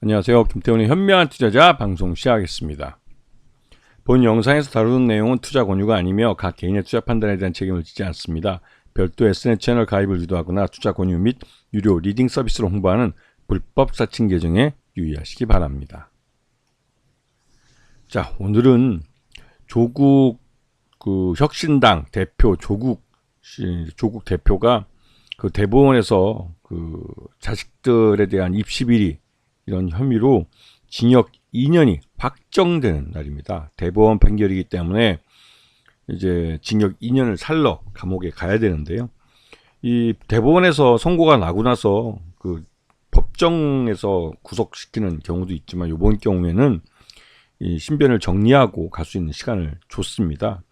안녕하세요. 김태훈의 현명한 투자자 방송 시작하겠습니다. 본 영상에서 다루는 내용은 투자 권유가 아니며 각 개인의 투자 판단에 대한 책임을 지지 않습니다. 별도 SNS 채널 가입을 유도하거나 투자 권유 및 유료 리딩 서비스로 홍보하는 불법 사칭 계정에 유의하시기 바랍니다. 자, 오늘은 조국 혁신당 대표 조국 대표가 대법원에서 자식들에 대한 입시비리 이런 혐의로 징역 2년이 확정되는 날입니다. 대법원 판결이기 때문에 이제 징역 2년을 살러 감옥에 가야 되는데요. 이 대법원에서 선고가 나고 나서 법정에서 구속시키는 경우도 있지만 이번 경우에는 이 신변을 정리하고 갈 수 있는 시간을 줬습니다.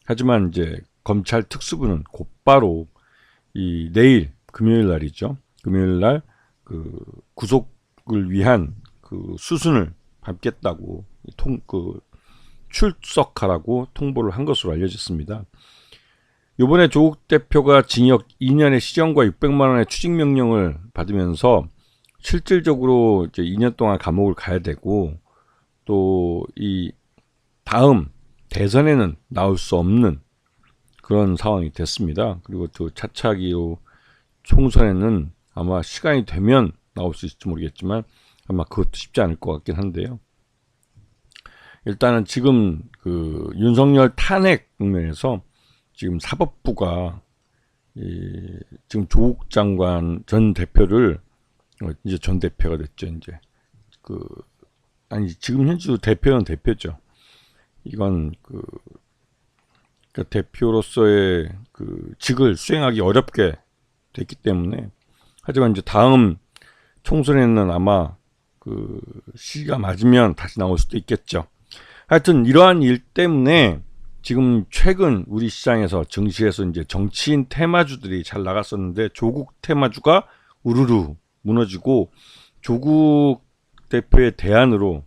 하지만 이제 검찰 특수부는 곧바로 이 내일 금요일 날이죠. 금요일 날 구속을 위한 수순을 밟겠다고 출석하라고 통보를 한 것으로 알려졌습니다. 이번에 조국 대표가 징역 2년의 시정과 600만 원의 추징 명령을 받으면서 실질적으로 이제 2년 동안 감옥을 가야 되고 또 이 다음 대선에는 나올 수 없는 그런 상황이 됐습니다. 그리고 또 차차기로 총선에는 아마 시간이 되면 나올 수 있을지 모르겠지만 아마 그것도 쉽지 않을 것 같긴 한데요. 일단은 지금 윤석열 탄핵 국면에서 지금 사법부가 지금 조국 장관 전 대표를 이제 전 대표가 됐죠. 이제 지금 현재 대표는 대표죠. 이건 대표로서의 직을 수행하기 어렵게 됐기 때문에 하지만 이제 다음 총선에는 아마 시기가 맞으면 다시 나올 수도 있겠죠. 하여튼 이러한 일 때문에 지금 최근 우리 시장에서 증시에서 이제 정치인 테마주들이 잘 나갔었는데 조국 테마주가 우르르 무너지고 조국 대표의 대안으로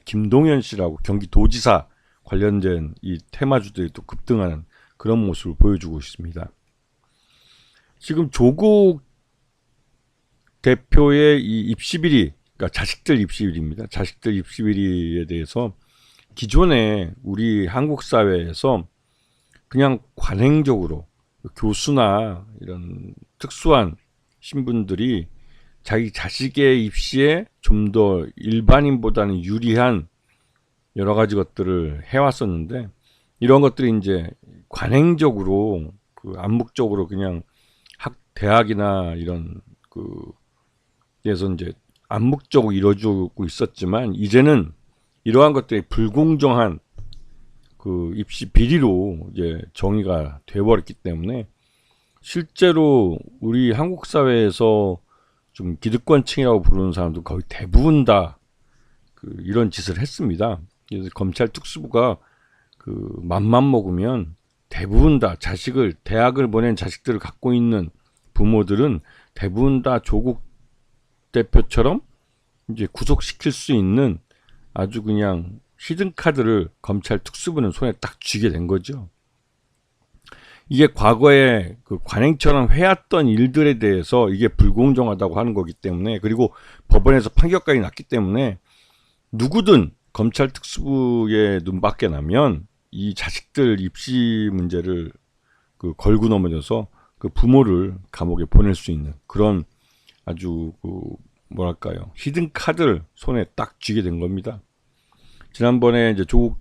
김동연 씨라고 경기도지사 관련된 이 테마주들이 또 급등하는 그런 모습을 보여주고 있습니다. 지금 조국 대표의 이 입시비리, 그러니까 자식들 입시비리입니다. 자식들 입시비리에 대해서 기존에 우리 한국 사회에서 그냥 관행적으로 교수나 이런 특수한 신분들이 자기 자식의 입시에 좀 더 일반인보다는 유리한 여러 가지 것들을 해왔었는데 이런 것들이 이제 관행적으로 암묵적으로 그냥 대학이나 이런 에서 이제 암묵적으로 이루어지고 있었지만 이제는 이러한 것들이 불공정한 입시 비리로 이제 정의가 돼버렸기 때문에 실제로 우리 한국 사회에서 좀 기득권층이라고 부르는 사람도 거의 대부분 다 이런 짓을 했습니다. 그래서 검찰 특수부가 맘만 먹으면 대부분 다 대학을 보낸 자식들을 갖고 있는 부모들은 대부분 다 조국 대표처럼 이제 구속시킬 수 있는 아주 그냥 히든 카드를 검찰 특수부는 손에 딱 쥐게 된 거죠. 이게 과거에 관행처럼 해왔던 일들에 대해서 이게 불공정하다고 하는 거기 때문에 그리고 법원에서 판결까지 났기 때문에 누구든 검찰 특수부에 눈밖에 나면 이 자식들 입시 문제를 걸고 넘어져서 부모를 감옥에 보낼 수 있는 그런 아주 뭐랄까요 히든 카드를 손에 딱 쥐게 된 겁니다. 지난번에 이제 조국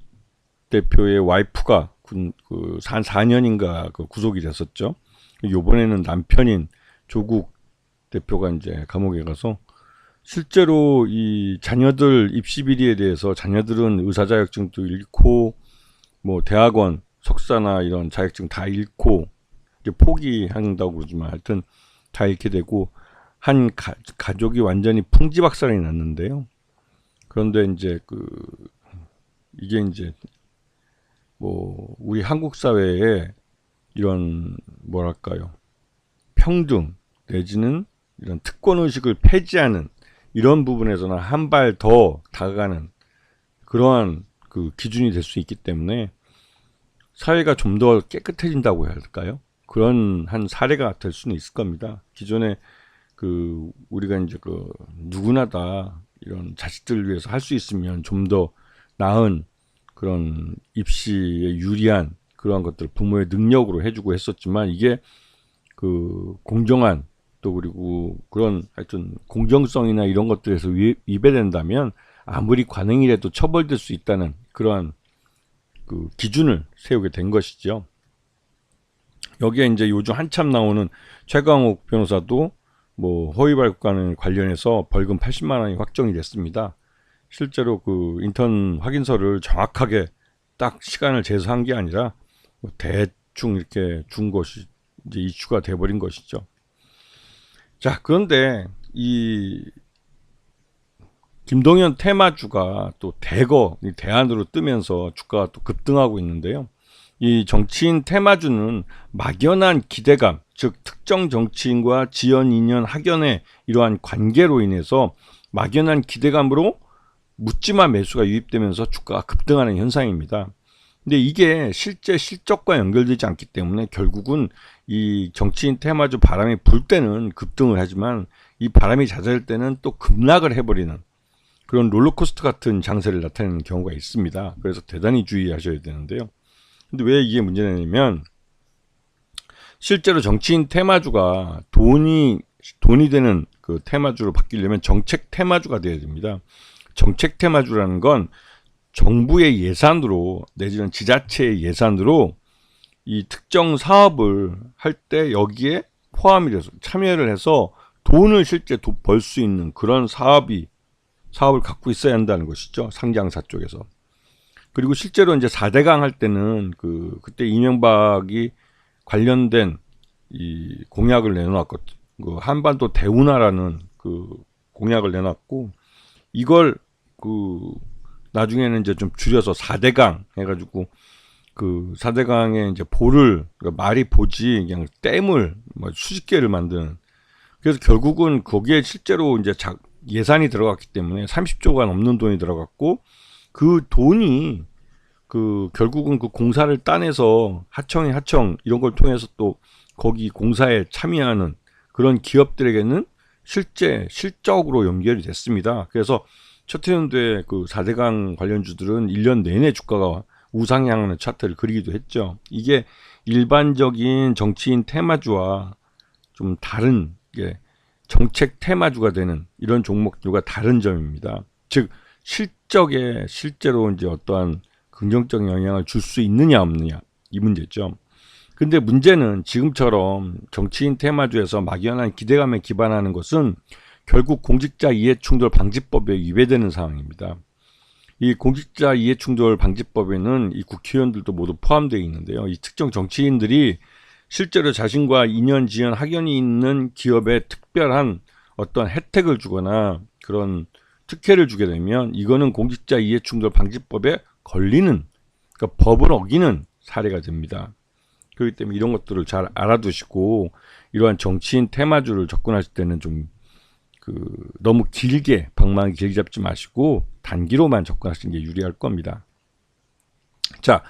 대표의 와이프가 한 4년인가 구속이 됐었죠. 이번에는 남편인 조국 대표가 이제 감옥에 가서 실제로 이 자녀들 입시 비리에 대해서 자녀들은 의사 자격증도 잃고 뭐 대학원 석사나 이런 자격증 다 잃고 이제 포기한다고 그러지만 하여튼 다 잃게 되고 한 가족이 완전히 풍지박산이 났는데요. 그런데 이제 이게 이제 뭐 우리 한국 사회에 이런 뭐랄까요 평등 내지는 이런 특권 의식을 폐지하는 이런 부분에서는 한 발 더 다가가는 그러한 기준이 될 수 있기 때문에 사회가 좀 더 깨끗해진다고 해야 할까요? 그런 한 사례가 될 수는 있을 겁니다. 기존에 우리가 이제 누구나 다 이런 자식들을 위해서 할 수 있으면 좀 더 나은 그런 입시에 유리한 그러한 것들 부모의 능력으로 해주고 했었지만 이게 그 공정한 또 그리고 그런 하여튼 공정성이나 이런 것들에서 위배된다면 아무리 관행이라도 처벌될 수 있다는 그러한 그 기준을 세우게 된 것이죠. 여기에 이제 요즘 한참 나오는 최강욱 변호사도 뭐 허위 발급과는 관련해서 벌금 80만 원이 확정이 됐습니다. 실제로 그 인턴 확인서를 정확하게 딱 시간을 재서한 게 아니라 뭐 대충 이렇게 준 것이 이제 이슈가 돼버린 것이죠. 자, 그런데 이 김동연 테마주가 또 대거 대안으로 뜨면서 주가가 또 급등하고 있는데요. 이 정치인 테마주는 막연한 기대감, 즉 특정 정치인과 지연, 인연, 학연의 이러한 관계로 인해서 막연한 기대감으로 묻지마 매수가 유입되면서 주가가 급등하는 현상입니다. 근데 이게 실제 실적과 연결되지 않기 때문에 결국은 이 정치인 테마주 바람이 불 때는 급등을 하지만 이 바람이 잦을 때는 또 급락을 해버리는 그런 롤러코스터 같은 장세를 나타내는 경우가 있습니다. 그래서 대단히 주의하셔야 되는데요. 근데 왜 이게 문제냐면 실제로 정치인 테마주가 돈이 되는 그 테마주로 바뀌려면 정책 테마주가 돼야 됩니다. 정책 테마주라는 건 정부의 예산으로 내지는 지자체의 예산으로 이 특정 사업을 할 때 여기에 포함이 돼서 참여를 해서 돈을 실제 벌 수 있는 그런 사업을 갖고 있어야 한다는 것이죠. 상장사 쪽에서. 그리고 실제로 이제 4대강 할 때는 그때 이명박이 관련된 이 공약을 내놓았거든요. 그 한반도 대운하라는 그 공약을 내놨고 이걸 나중에는 이제 좀 줄여서 4대강 해가지고 그 4대강의 이제 보를 그러니까 말이 보지 그냥 댐을 뭐 수십 개를 만드는 그래서 결국은 거기에 실제로 이제 예산이 들어갔기 때문에 30조가 넘는 돈이 들어갔고 그 돈이 결국은 그 공사를 따내서 하청 이런 걸 통해서 또 거기 공사에 참여하는 그런 기업들에게는 실제 실적으로 연결이 됐습니다. 그래서 초태현대 그 4대강 관련주들은 1년 내내 주가가 우상향하는 차트를 그리기도 했죠. 이게 일반적인 정치인 테마주와 좀 다른 정책 테마주가 되는 이런 종목들과 다른 점입니다. 즉 실적에 실제로 이제 어떠한 긍정적 영향을 줄 수 있느냐 없느냐 이 문제죠. 근데 문제는 지금처럼 정치인 테마주에서 막연한 기대감에 기반하는 것은 결국 공직자 이해충돌 방지법에 위배되는 상황입니다. 이 공직자 이해충돌 방지법에는 이 국회의원들도 모두 포함되어 있는데요. 이 특정 정치인들이 실제로 자신과 인연, 지연, 학연이 있는 기업에 특별한 어떤 혜택을 주거나 그런 특혜를 주게 되면 이거는 공직자 이해충돌 방지법에 걸리는 그러니까 법을 어기는 사례가 됩니다. 그렇기 때문에 이런 것들을 잘 알아두시고 이러한 정치인 테마주를 접근하실 때는 좀 너무 길게 방망이 길게 잡지 마시고 단기로만 접근하시는 게 유리할 겁니다. 자,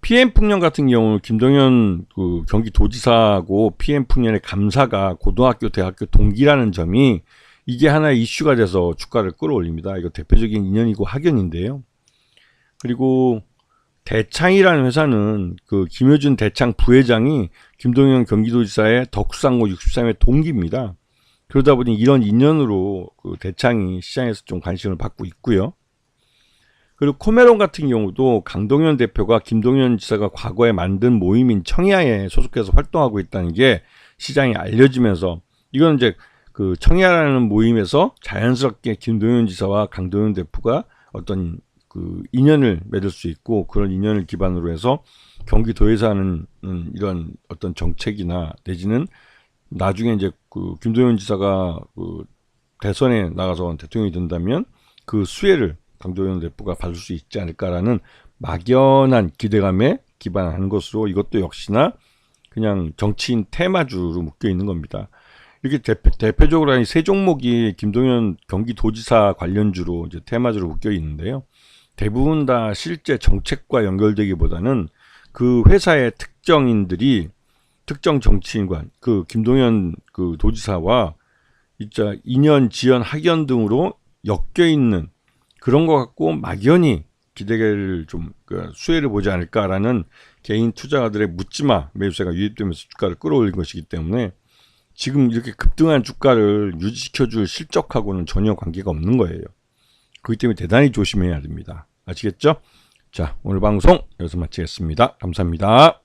PM풍년 같은 경우 김동연 경기도지사하고 PM풍년의 감사가 고등학교, 대학교 동기라는 점이 이게 하나의 이슈가 돼서 주가를 끌어올립니다. 이거 대표적인 인연이고 학연인데요. 그리고 대창이라는 회사는 김효준 대창 부회장이 김동연 경기도지사의 덕수상고 63회 동기입니다. 그러다 보니 이런 인연으로 대창이 시장에서 좀 관심을 받고 있고요. 그리고 코메론 같은 경우도 강동연 대표가 김동연 지사가 과거에 만든 모임인 청야에 소속해서 활동하고 있다는 게 시장에 알려지면서 이건 이제 청야라는 모임에서 자연스럽게 김동연 지사와 강동연 대표가 어떤 인연을 맺을 수 있고 그런 인연을 기반으로 해서 경기도에서 하는 이런 어떤 정책이나 내지는 나중에 이제 김동연 지사가 대선에 나가서 대통령이 된다면 그 수혜를 강동연 대표가 받을 수 있지 않을까라는 막연한 기대감에 기반한 것으로 이것도 역시나 그냥 정치인 테마주로 묶여 있는 겁니다. 이렇게 대표적으로 한 세 종목이 김동연 경기도지사 관련주로 이제 테마주로 묶여 있는데요. 대부분 다 실제 정책과 연결되기보다는 그 회사의 특정인들이 특정 정치인과 김동연 도지사와 인연, 지연, 학연 등으로 엮여 있는 그런 거 갖고 막연히 기대를 좀 수혜를 보지 않을까라는 개인 투자가들의 묻지마 매수세가 유입되면서 주가를 끌어올린 것이기 때문에 지금 이렇게 급등한 주가를 유지시켜줄 실적하고는 전혀 관계가 없는 거예요. 그렇기 때문에 대단히 조심해야 됩니다. 아시겠죠? 자, 오늘 방송 여기서 마치겠습니다. 감사합니다.